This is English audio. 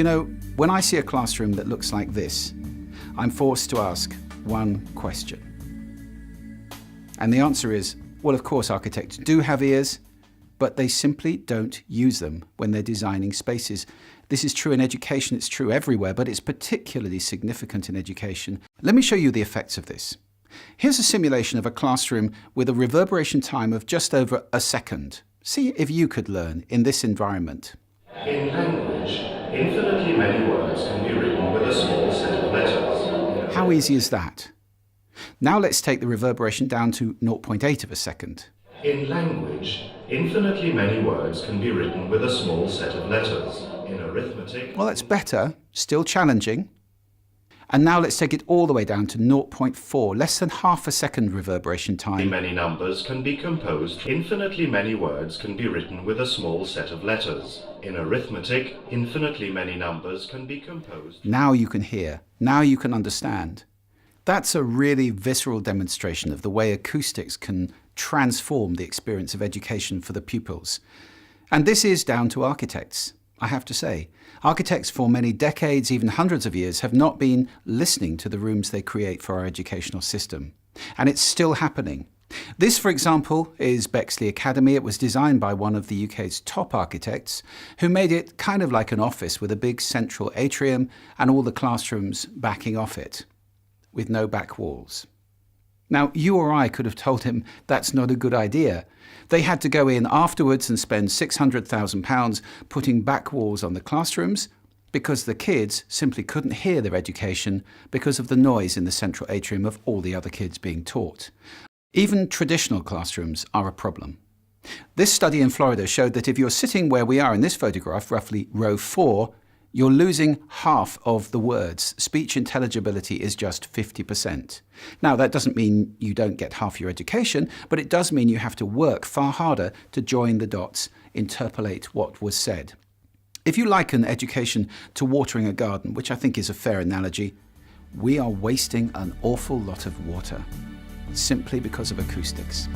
You know, when I see a classroom that looks like this, I'm forced to ask one question. And the answer is, well, of course, architects do have ears, but they simply don't use them when they're designing spaces. This is true in education, it's true everywhere, but it's particularly significant in education. Let me show you the effects of this. Here's a simulation of a classroom with a reverberation time of just over a second. See if you could learn in this environment. In language, infinitely many words can be written with a small set of letters. How easy is that? Now let's take the reverberation down to 0.8 of a second. In language, infinitely many words can be written with a small set of letters. In arithmetic... Well, that's better, still challenging. And now let's take it all the way down to 0.4, less than half a second reverberation time. Many numbers can be composed. Infinitely many words can be written with a small set of letters. In arithmetic, infinitely many numbers can be composed. Now you can hear, now you can understand. That's a really visceral demonstration of the way acoustics can transform the experience of education for the pupils. And this is down to architects, I have to say. Architects for many decades, even hundreds of years, have not been listening to the rooms they create for our educational system. And it's still happening. This, for example, is Bexley Academy. It was designed by one of the UK's top architects, who made it kind of like an office with a big central atrium and all the classrooms backing off it, with no back walls. Now, you or I could have told him that's not a good idea. They had to go in afterwards and spend £600,000 putting back walls on the classrooms because the kids simply couldn't hear their education because of the noise in the central atrium of all the other kids being taught. Even traditional classrooms are a problem. This study in Florida showed that if you're sitting where we are in this photograph, roughly row 4, you're losing half of the words. Speech intelligibility is just 50%. Now, that doesn't mean you don't get half your education, but it does mean you have to work far harder to join the dots, interpolate what was said. If you liken education to watering a garden, which I think is a fair analogy, we are wasting an awful lot of water simply because of acoustics.